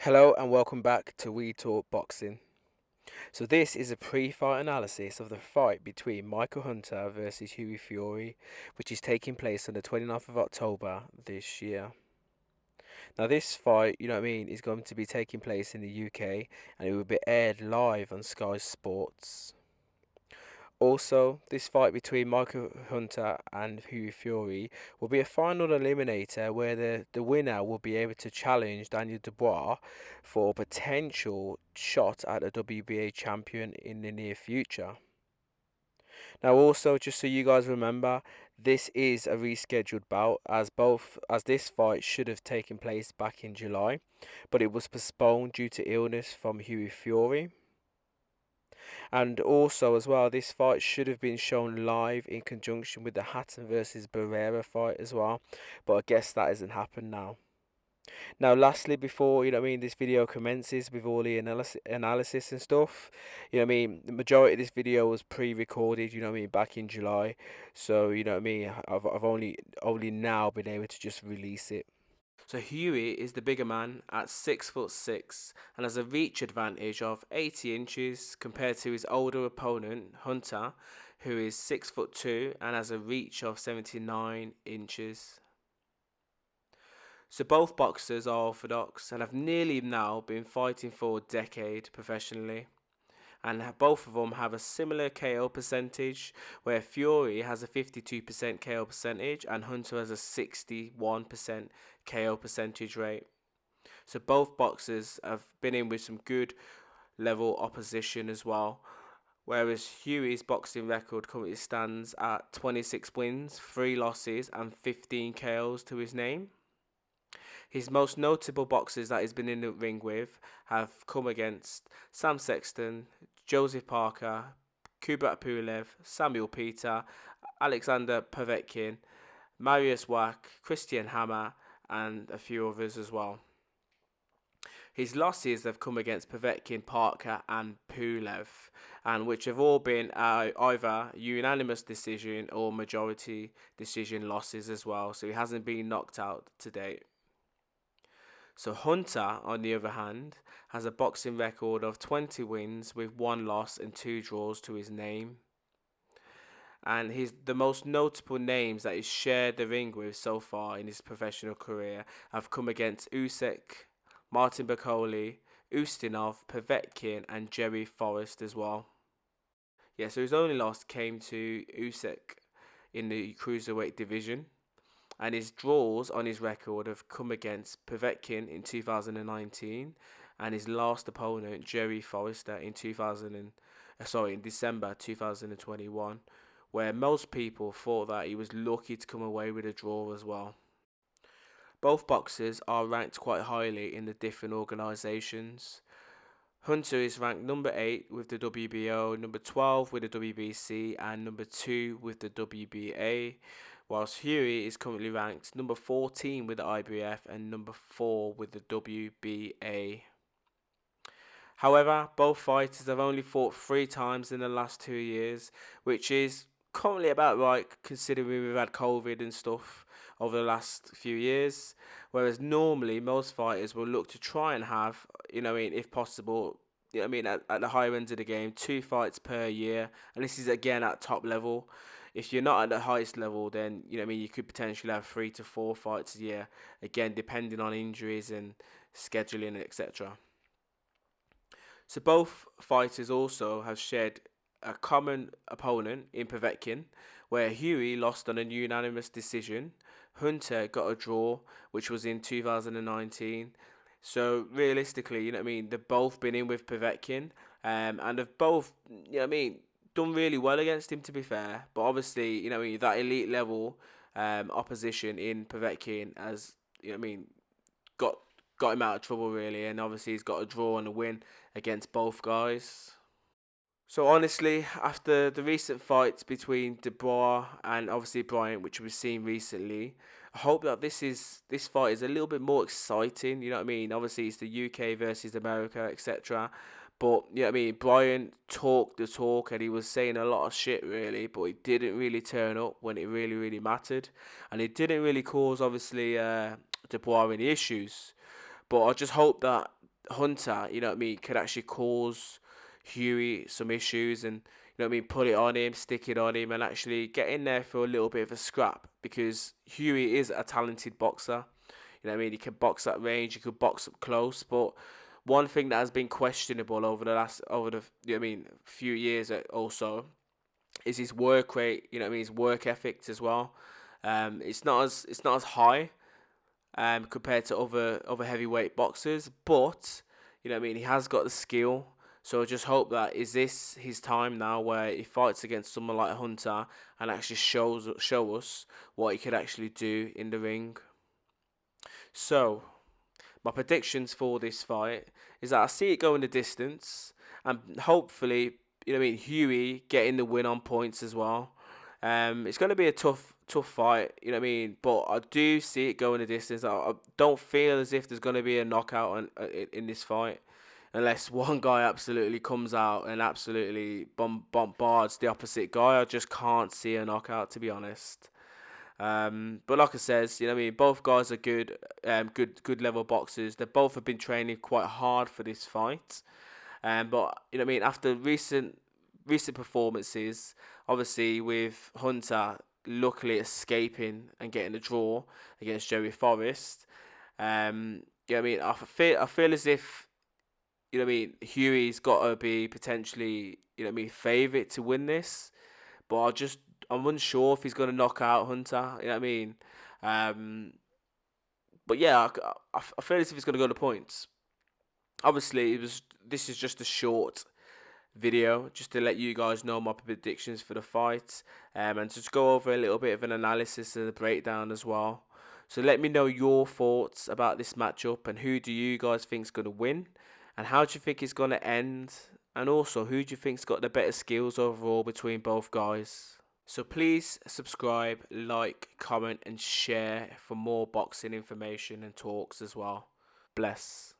Hello and welcome back to We Talk Boxing. So this is a pre-fight analysis of the fight between Michael Hunter versus Hughie Fury, which is taking place on the 29th of October this year. Now this fight, is going to be taking place in the UK and it will be aired live on Sky Sports. Also, this fight between Michael Hunter and Hughie Fury will be a final eliminator where the winner will be able to challenge Daniel Dubois for a potential shot at a WBA champion in the near future. Now also, just so you guys remember, this is a rescheduled bout as this fight should have taken place back in July, but it was postponed due to illness from Hughie Fury. And also, as well, this fight should have been shown live in conjunction with the Hatton versus Barrera fight as well, but I guess that hasn't happened now. Now, lastly, before this video commences with all the analysis and stuff, the majority of this video was pre-recorded, back in July, so I've only now been able to just release it. So Hughie is the bigger man at 6'6" and has a reach advantage of 80 inches compared to his older opponent Hunter, who is 6'2" and has a reach of 79 inches. So both boxers are orthodox and have nearly now been fighting for a decade professionally. And both of them have a similar KO percentage, where Fury has a 52% KO percentage and Hunter has a 61% KO percentage rate. So both boxers have been in with some good level opposition as well. Whereas Hughie's boxing record currently stands at 26 wins, 3 losses, and 15 KOs to his name. His most notable boxers that he's been in the ring with have come against Sam Sexton, Joseph Parker, Kubrat Pulev, Samuel Peter, Alexander Povetkin, Marius Wack, Christian Hammer, and a few others as well. His losses have come against Povetkin, Parker, and Pulev, and which have all been either unanimous decision or majority decision losses as well, so he hasn't been knocked out to date. So Hunter, on the other hand, has a boxing record of 20 wins with 1 loss and 2 draws to his name. And the most notable names that he's shared the ring with so far in his professional career have come against Usyk, Martin Bakole, Ustinov, Povetkin, and Jerry Forrest as well. Yeah, so his only loss came to Usyk in the cruiserweight division, and his draws on his record have come against Povetkin in 2019 and his last opponent Jerry Forrester in December 2021, where most people thought that he was lucky to come away with a draw as well. Both boxers are ranked quite highly in the different organisations. Hunter is ranked number 8 with the WBO, number 12 with the WBC, and number 2 with the WBA, whilst Hughie is currently ranked number 14 with the IBF and number 4 with the WBA. However, both fighters have only fought 3 times in the last 2 years, which is currently about right considering we've had COVID and stuff over the last few years, whereas normally most fighters will look to try and have, if possible, at the higher end of the game, 2 fights per year, and this is again at top level. If you're not at the highest level, then you could potentially have 3 to 4 fights a year, again depending on injuries and scheduling, etc. So both fighters also have shared a common opponent in Povetkin, where Hughie lost on a unanimous decision. Hunter got a draw, which was in 2019. So realistically, they've both been in with Povetkin, and have both, done really well against him, to be fair. But obviously, that elite level opposition in Povetkin has, got him out of trouble really, and obviously he's got a draw and a win against both guys. So honestly, after the recent fights between Dubois and obviously Bryant, which we've seen recently, I hope that this fight is a little bit more exciting. Obviously it's the UK versus America, etc. But Bryant talked the talk and he was saying a lot of shit really, but he didn't really turn up when it really mattered, and it didn't really cause obviously Dubois any issues. But I just hope that Hunter, you know what I mean, could actually cause Hughie some issues, and you know what I mean, put it on him, stick it on him, and actually get in there for a little bit of a scrap, because Hughie is a talented boxer. You know what I mean? He can box at range, he could box up close, but one thing that has been questionable over the you know what I mean few years also is his work rate. You know what I mean? His work ethics as well. It's not as high compared to other heavyweight boxers, but you know what I mean. He has got the skill. So I just hope that is this his time now, where he fights against someone like Hunter and actually show us what he could actually do in the ring. So my predictions for this fight is that I see it going the distance, and hopefully, you know what I mean, Hughie getting the win on points as well. It's going to be a tough fight, you know what I mean, but I do see it going the distance. I don't feel as if there's going to be a knockout in this fight, unless one guy absolutely comes out and absolutely bombards the opposite guy. I just can't see a knockout, to be honest. But like I says, you know what I mean, both guys are good level boxers. They both have been training quite hard for this fight. But you know what I mean, after recent performances, obviously with Hunter luckily escaping and getting a draw against Joey Forrest, you know what I mean, I feel as if, you know what I mean, Hughie's got to be potentially, you know what I mean, favourite to win this, but I'm unsure if he's going to knock out Hunter. You know what I mean? Um, but yeah, I feel as if he's going to go to points. Obviously, this is just a short video just to let you guys know my predictions for the fight, and just go over a little bit of an analysis and a breakdown as well. So let me know your thoughts about this matchup, and who do you guys think is going to win, and how do you think it's going to end, and also who do you think's got the better skills overall between both guys. So please subscribe, like, comment, and share for more boxing information and talks as well. Bless.